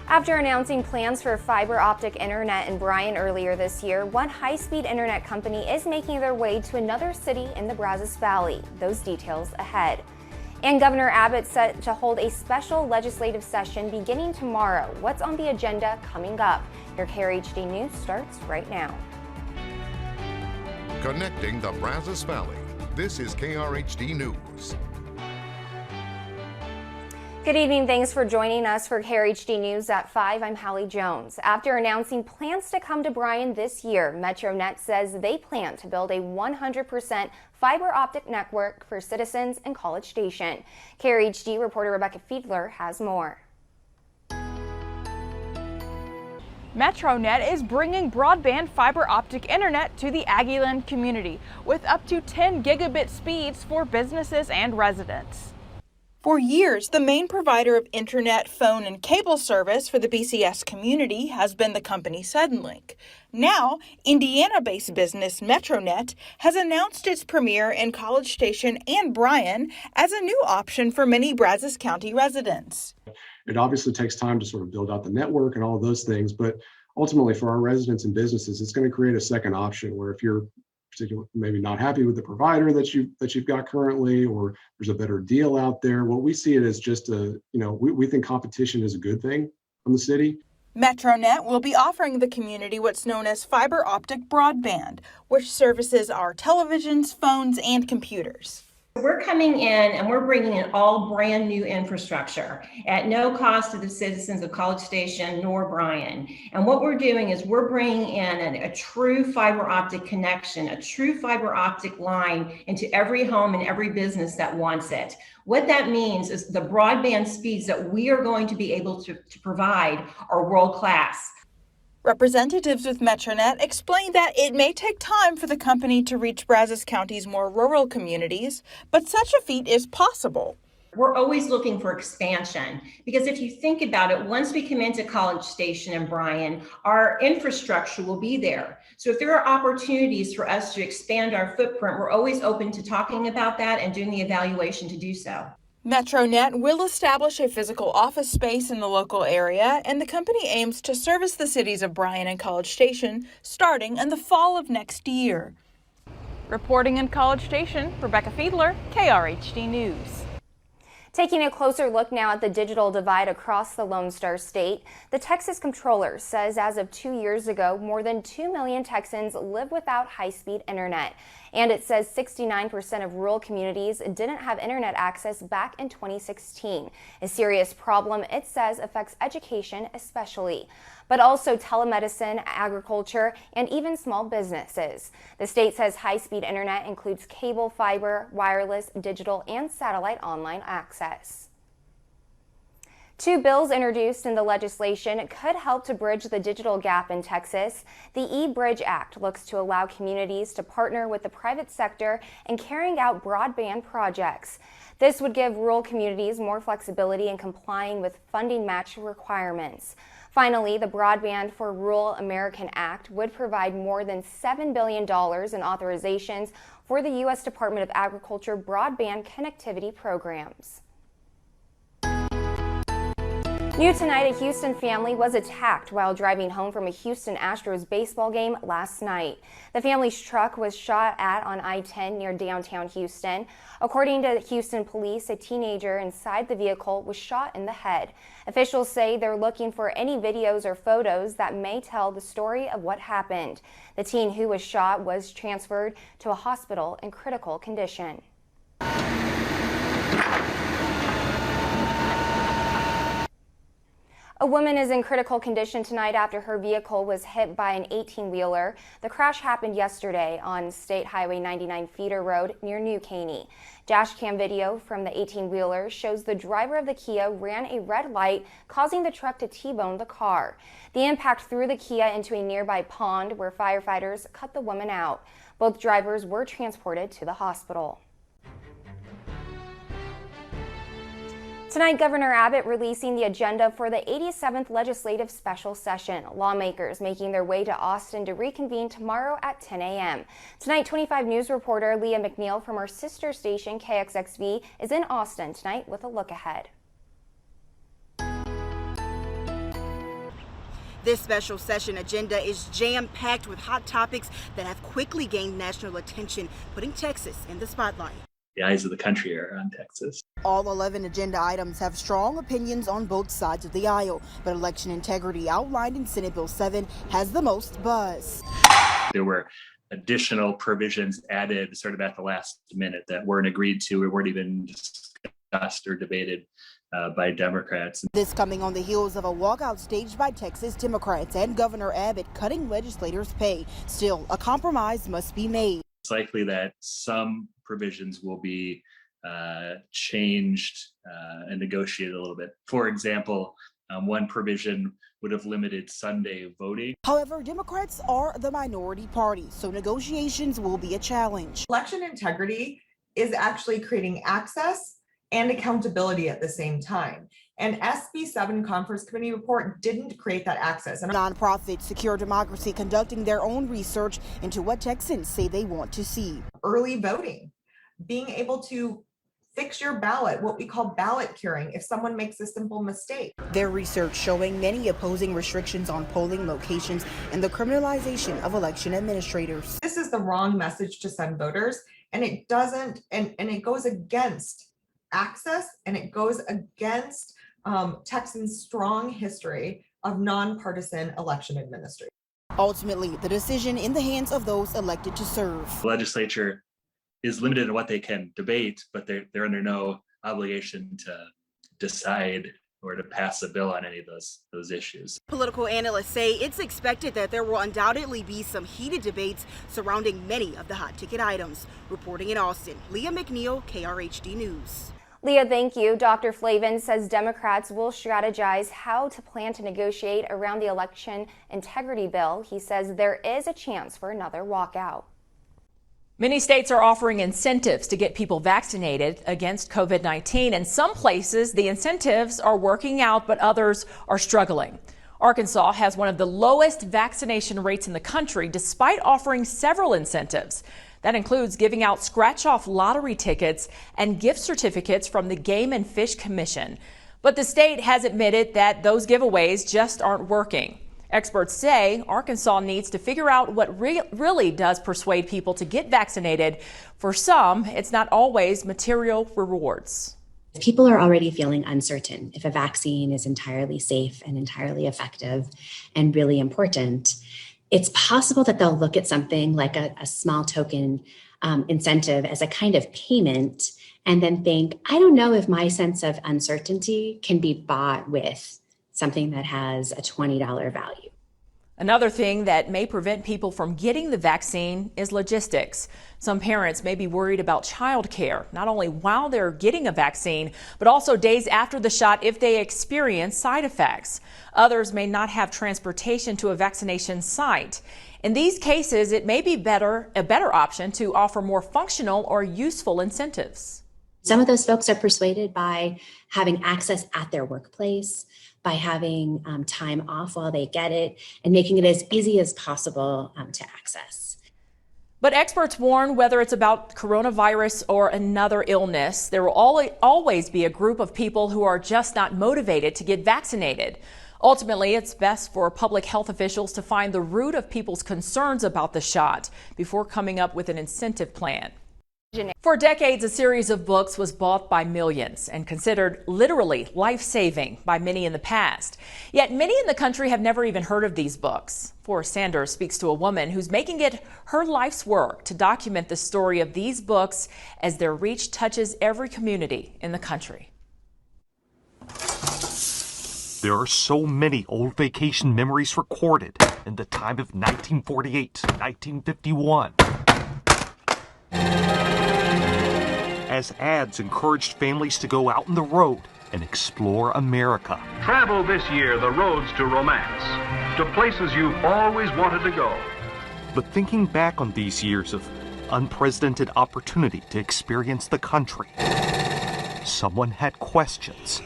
After announcing plans for fiber optic internet in Bryan earlier this year, one high-speed internet company is making their way to another city in the Brazos Valley. Those details ahead. And Governor Abbott set to hold a special legislative session beginning tomorrow. What's on the agenda coming up? Your KRHD News starts right now. Connecting the Brazos Valley. This is KRHD News. Good evening. Thanks for joining us for KRHD News at 5. I'm Hallie Jones. After announcing plans to come to Bryan this year, MetroNet says they plan to build a 100% fiber optic network for citizens in College Station. KRHD reporter Rebecca Fiedler has more. MetroNet is bringing broadband fiber optic internet to the Aggieland community with up to 10 gigabit speeds for businesses and residents. For years, the main provider of internet, phone, and cable service for the BCS community has been the company Suddenlink. Now, Indiana-based business MetroNet has announced its premiere in College Station and Bryan as a new option for many Brazos County residents. It obviously takes time to sort of build out the network and all of those things, but ultimately for our residents and businesses, it's going to create a second option where if you're particularly maybe not happy with the provider that you've got currently, or there's a better deal out there, well, we see it as just we think competition is a good thing from the city. MetroNet will be offering the community what's known as fiber optic broadband, which services our televisions, phones, and computers. We're coming in and we're bringing in all brand new infrastructure at no cost to the citizens of College Station nor Bryan. And what we're doing is we're bringing in a true fiber optic connection, a true fiber optic line into every home and every business that wants it. What that means is the broadband speeds that we are going to be able to provide are world class. Representatives with MetroNet explained that it may take time for the company to reach Brazos County's more rural communities, but such a feat is possible. We're always looking for expansion because if you think about it, once we come into College Station and Bryan, our infrastructure will be there. So if there are opportunities for us to expand our footprint, we're always open to talking about that and doing the evaluation to do so. MetroNet will establish a physical office space in the local area, and the company aims to service the cities of Bryan and College Station starting in the fall of next year. Reporting in College Station, Rebecca Fiedler, KRHD News. Taking a closer look now at the digital divide across the Lone Star State, the Texas Comptroller says as of 2 years ago, more than 2 million Texans live without high-speed internet. And it says 69% of rural communities didn't have internet access back in 2016. A serious problem, it says, affects education especially, but also telemedicine, agriculture, and even small businesses. The state says high-speed internet includes cable, fiber, wireless, digital, and satellite online access. Two bills introduced in the legislation could help to bridge the digital gap in Texas. The eBridge Act looks to allow communities to partner with the private sector in carrying out broadband projects. This would give rural communities more flexibility in complying with funding match requirements. Finally, the Broadband for Rural American Act would provide more than $7 billion in authorizations for the U.S. Department of Agriculture broadband connectivity programs. New tonight, a Houston family was attacked while driving home from a Houston Astros baseball game last night. The family's truck was shot at on I-10 near downtown Houston. According to Houston police, a teenager inside the vehicle was shot in the head. Officials say they're looking for any videos or photos that may tell the story of what happened. The teen who was shot was transferred to a hospital in critical condition. A woman is in critical condition tonight after her vehicle was hit by an 18-wheeler. The crash happened yesterday on State Highway 99 Feeder Road near New Caney. Dashcam video from the 18-wheeler shows the driver of the Kia ran a red light, causing the truck to T-bone the car. The impact threw the Kia into a nearby pond where firefighters cut the woman out. Both drivers were transported to the hospital. Tonight, Governor Abbott releasing the agenda for the 87th Legislative Special Session. Lawmakers making their way to Austin to reconvene tomorrow at 10 a.m. Tonight, 25 News reporter Leah McNeil from our sister station KXXV is in Austin tonight with a look ahead. This special session agenda is jam-packed with hot topics that have quickly gained national attention, putting Texas in the spotlight. The eyes of the country are on Texas. All 11 agenda items have strong opinions on both sides of the aisle, but election integrity outlined in Senate Bill 7 has the most buzz. There were additional provisions added sort of at the last minute that weren't agreed to or weren't even discussed or debated by Democrats. This coming on the heels of a walkout staged by Texas Democrats and Governor Abbott cutting legislators' pay. Still, a compromise must be made. It's likely that some provisions will be changed and negotiated a little bit. For example, one provision would have limited Sunday voting. However, Democrats are the minority party, so negotiations will be a challenge. Election integrity is actually creating access and accountability at the same time. And SB 7 Conference Committee report didn't create that access. And nonprofit Secure Democracy conducting their own research into what Texans say they want to see. Early voting, being able to fix your ballot, what we call ballot curing, if someone makes a simple mistake. Their research showing many opposing restrictions on polling locations and the criminalization of election administrators. This is the wrong message to send voters, and it doesn't, and it goes against access, and it goes against Texans' strong history of nonpartisan election administration. Ultimately, the decision in the hands of those elected to serve. The legislature is limited in what they can debate, but they're under no obligation to decide or to pass a bill on any of those issues. Political analysts say it's expected that there will undoubtedly be some heated debates surrounding many of the hot ticket items. Reporting in Austin, Leah McNeil, KRHD News. Leah, thank you. Dr. Flavin says Democrats will strategize how to plan to negotiate around the election integrity bill. He says there is a chance for another walkout. Many states are offering incentives to get people vaccinated against COVID-19. In some places, the incentives are working out, but others are struggling. Arkansas has one of the lowest vaccination rates in the country, despite offering several incentives. That includes giving out scratch-off lottery tickets and gift certificates from the Game and Fish Commission. But the state has admitted that those giveaways just aren't working. Experts say Arkansas needs to figure out what really does persuade people to get vaccinated. For some, it's not always material rewards. People are already feeling uncertain if a vaccine is entirely safe and entirely effective and really important. It's possible that they'll look at something like a small token incentive as a kind of payment and then think, I don't know if my sense of uncertainty can be bought with something that has a $20 value. Another thing that may prevent people from getting the vaccine is logistics. Some parents may be worried about childcare, not only while they're getting a vaccine, but also days after the shot if they experience side effects. Others may not have transportation to a vaccination site. In these cases, it may be a better option to offer more functional or useful incentives. Some of those folks are persuaded by having access at their workplace, by having time off while they get it, and making it as easy as possible to access. But experts warn whether it's about coronavirus or another illness, there will always be a group of people who are just not motivated to get vaccinated. Ultimately, it's best for public health officials to find the root of people's concerns about the shot before coming up with an incentive plan. For decades, a series of books was bought by millions and considered literally life-saving by many in the past. Yet many in the country have never even heard of these books. Forrest Sanders speaks to a woman who's making it her life's work to document the story of these books as their reach touches every community in the country. There are so many old vacation memories recorded in the time of 1948 to 1951. As ads encouraged families to go out on the road and explore America. Travel this year the roads to romance, to places you've always wanted to go. But thinking back on these years of unprecedented opportunity to experience the country, someone had questions.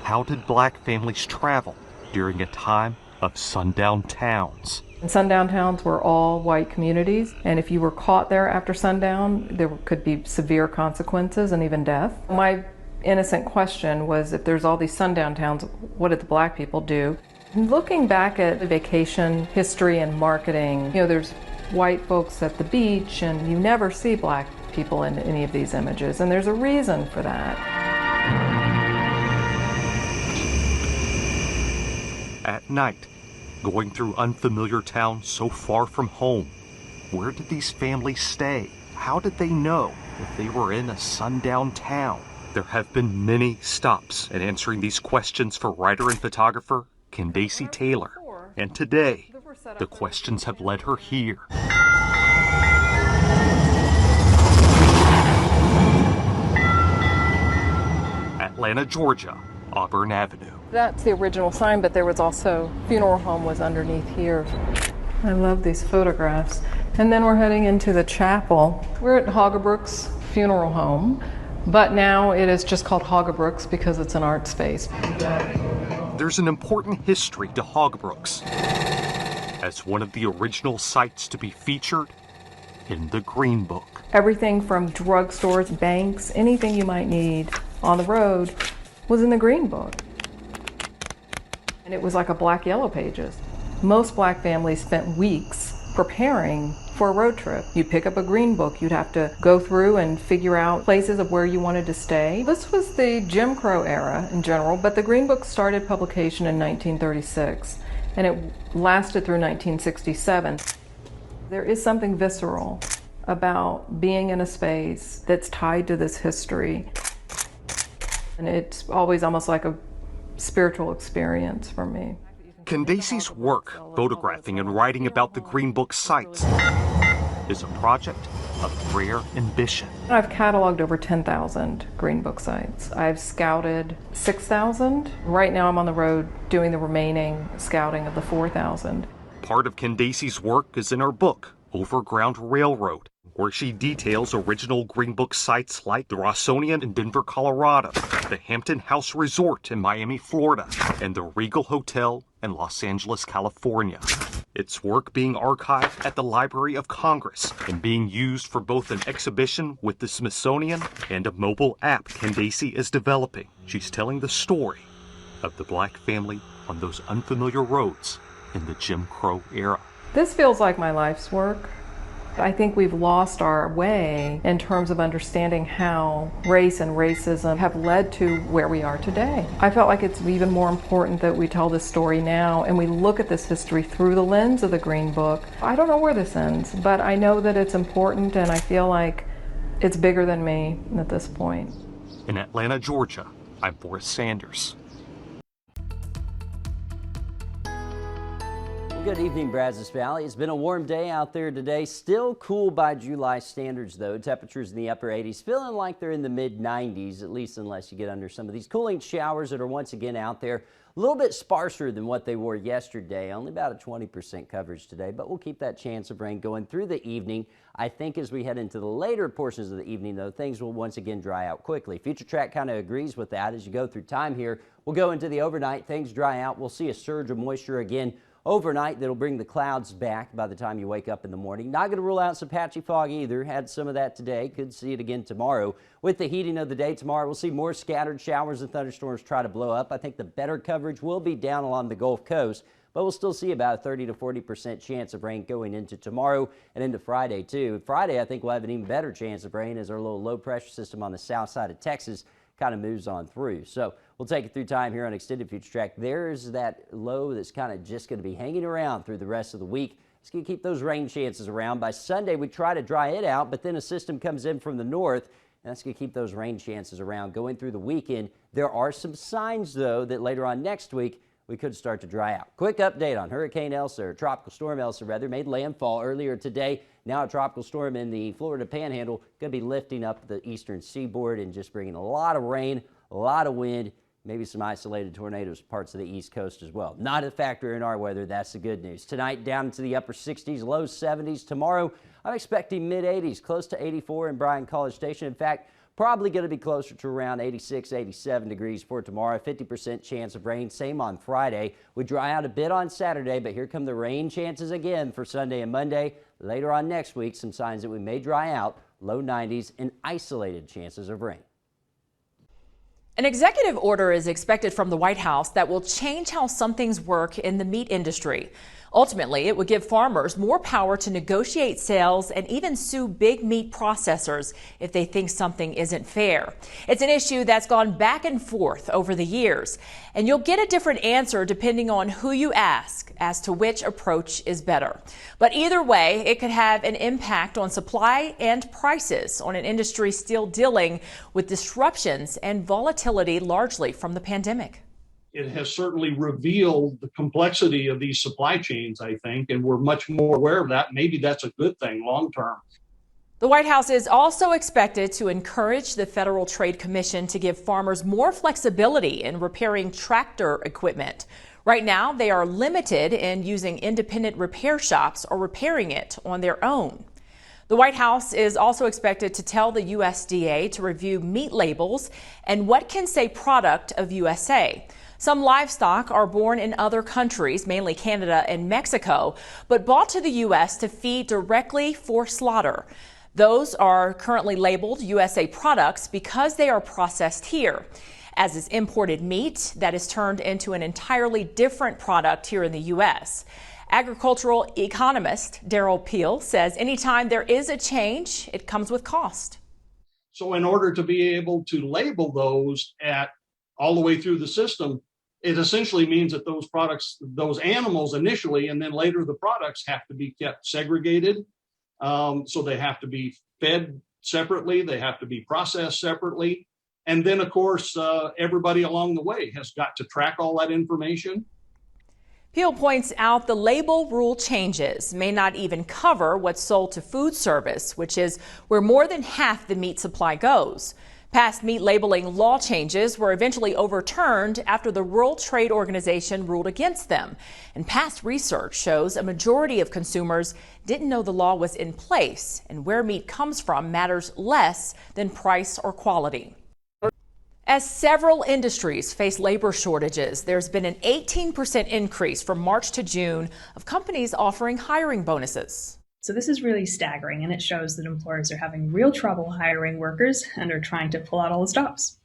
How did black families travel during a time of sundown towns? Sundown towns were all white communities, and if you were caught there after sundown, there could be severe consequences and even death. My innocent question was, if there's all these sundown towns, what did the black people do? Looking back at vacation history and marketing, there's white folks at the beach and you never see black people in any of these images, and there's a reason for that. At night, going through unfamiliar towns so far from home, where did these families stay? How did they know if they were in a sundown town? There have been many stops in answering these questions for writer and photographer Candace Taylor. And today, the questions have led her here. Atlanta, Georgia, Auburn Avenue. That's the original sign, but there was also, funeral home was underneath here. I love these photographs. And then we're heading into the chapel. We're at Hoggebrook's funeral home, but now it is just called Hoggebrook's because it's an art space. There's an important history to Hoggebrook's. As one of the original sites to be featured in the Green Book. Everything from drugstores, banks, anything you might need on the road was in the Green Book. And it was like a black yellow pages. Most black families spent weeks preparing for a road trip. You'd pick up a Green Book, you'd have to go through and figure out places of where you wanted to stay. This was the Jim Crow era in general, but the Green Book started publication in 1936 and it lasted through 1967. There is something visceral about being in a space that's tied to this history. And it's always almost like a spiritual experience for me. Candace's work, photographing and writing about the Green Book sites, is a project of rare ambition. I've cataloged over 10,000 Green Book sites. I've scouted 6,000. Right now I'm on the road doing the remaining scouting of the 4,000. Part of Candace's work is in her book, Overground Railroad, where she details original Green Book sites like the Rossonian in Denver, Colorado, the Hampton House Resort in Miami, Florida, and the Regal Hotel in Los Angeles, California. Its work being archived at the Library of Congress and being used for both an exhibition with the Smithsonian and a mobile app Candace is developing. She's telling the story of the black family on those unfamiliar roads in the Jim Crow era. This feels like my life's work. I think we've lost our way in terms of understanding how race and racism have led to where we are today. I felt like it's even more important that we tell this story now and we look at this history through the lens of the Green Book. I don't know where this ends, but I know that it's important and I feel like it's bigger than me at this point. In Atlanta, Georgia, I'm Boris Sanders. Good evening, Brazos Valley. It's been a warm day out there today. Still cool by July standards, though. Temperatures in the upper 80s, feeling like they're in the mid 90s, at least unless you get under some of these cooling showers that are once again out there. A little bit sparser than what they were yesterday, only about a 20% coverage today, but we'll keep that chance of rain going through the evening. I think as we head into the later portions of the evening, though, things will once again dry out quickly. Future Track kind of agrees with that as you go through time here. We'll go into the overnight, things dry out. We'll see a surge of moisture again overnight that'll bring the clouds back by the time you wake up in the morning. Not going to rule out some patchy fog either. Had some of that today. Could see it again tomorrow. With the heating of the day tomorrow, we'll see more scattered showers and thunderstorms try to blow up. I think the better coverage will be down along the Gulf Coast, but we'll still see about a 30 to 40% chance of rain going into tomorrow and into Friday too. Friday, I think we'll have an even better chance of rain as our little low pressure system on the south side of Texas kind of moves on through. So we'll take it through time here on Extended Future Track. There's that low that's kind of just going to be hanging around through the rest of the week. It's going to keep those rain chances around. By Sunday, we try to dry it out, but then a system comes in from the north, and that's going to keep those rain chances around going through the weekend. There are some signs, though, that later on next week, we could start to dry out. Quick update on Hurricane Elsa, or Tropical Storm Elsa, rather, made landfall earlier today. Now a tropical storm in the Florida Panhandle, going to be lifting up the eastern seaboard and just bringing a lot of rain, a lot of wind, maybe some isolated tornadoes parts of the East Coast as well. Not a factor in our weather. That's the good news. Tonight down into the upper 60s, low 70s. Tomorrow I'm expecting mid 80s, close to 84 in Bryan College Station. In fact, probably going to be closer to around 86, 87 degrees for tomorrow. 50% chance of rain. Same on Friday. We dry out a bit on Saturday, but here come the rain chances again for Sunday and Monday. Later on next week, some signs that we may dry out. Low 90s and isolated chances of rain. An executive order is expected from the White House that will change how some things work in the meat industry. Ultimately, it would give farmers more power to negotiate sales and even sue big meat processors if they think something isn't fair. It's an issue that's gone back and forth over the years, and you'll get a different answer depending on who you ask as to which approach is better. But either way, it could have an impact on supply and prices on an industry still dealing with disruptions and volatility largely from the pandemic. It has certainly revealed the complexity of these supply chains, I think, and we're much more aware of that. Maybe that's a good thing long term. The White House is also expected to encourage the Federal Trade Commission to give farmers more flexibility in repairing tractor equipment. Right now, they are limited in using independent repair shops or repairing it on their own. The White House is also expected to tell the USDA to review meat labels and what can say product of USA. Some livestock are born in other countries, mainly Canada and Mexico, but brought to the U.S. to feed directly for slaughter. Those are currently labeled USA products because they are processed here, as is imported meat that is turned into an entirely different product here in the U.S. Agricultural economist Daryl Peel says anytime there is a change, it comes with cost. So in order to be able to label those at all the way through the system, it essentially means that those products, those animals initially, and then later the products have to be kept segregated. So they have to be fed separately. They have to be processed separately. And then, of course, everybody along the way has got to track all that information. Peel points out the label rule changes may not even cover what's sold to food service, which is where more than half the meat supply goes. Past meat labeling law changes were eventually overturned after the World Trade Organization ruled against them. And past research shows a majority of consumers didn't know the law was in place, and where meat comes from matters less than price or quality. As several industries face labor shortages, there's been an 18% increase from March to June of companies offering hiring bonuses. So this is really staggering, and it shows that employers are having real trouble hiring workers and are trying to pull out all the stops.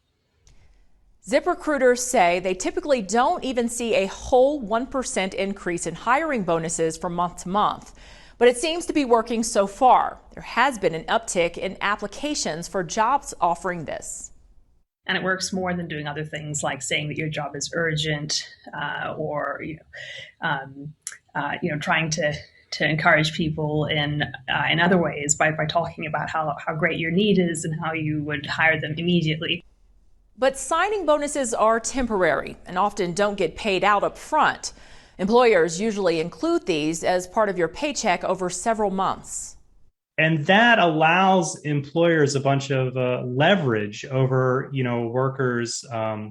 ZipRecruiters say they typically don't even see a whole 1% increase in hiring bonuses from month to month. But it seems to be working so far. There has been an uptick in applications for jobs offering this. And it works more than doing other things like saying that your job is urgent or trying to encourage people in other ways by talking about how great your need is and how you would hire them immediately. But signing bonuses are temporary and often don't get paid out up front. Employers usually include these as part of your paycheck over several months. And that allows employers a bunch of leverage over, workers'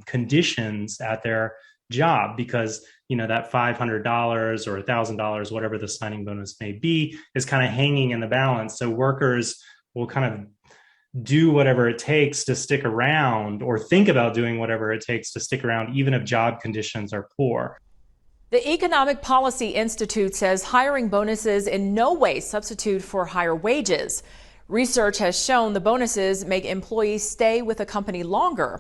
conditions at their job, because that $500 or $1,000, whatever the signing bonus may be, is kind of hanging in the balance. So workers will kind of do whatever it takes to stick around, or think about doing whatever it takes to stick around, even if job conditions are poor. The Economic Policy Institute says hiring bonuses in no way substitute for higher wages. Research has shown the bonuses make employees stay with a company longer.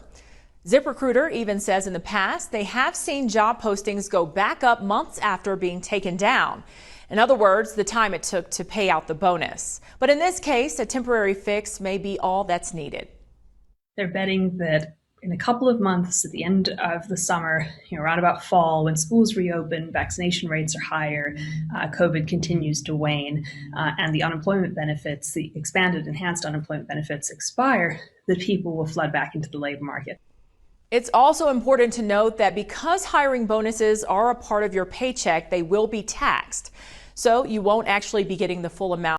ZipRecruiter even says in the past they have seen job postings go back up months after being taken down. In other words, the time it took to pay out the bonus. But in this case, a temporary fix may be all that's needed. They're betting that in a couple of months at the end of the summer, around about fall, when schools reopen, vaccination rates are higher, COVID continues to wane, and the unemployment benefits, the expanded enhanced unemployment benefits expire, that people will flood back into the labor market. It's also important to note that because hiring bonuses are a part of your paycheck, they will be taxed. So you won't actually be getting the full amount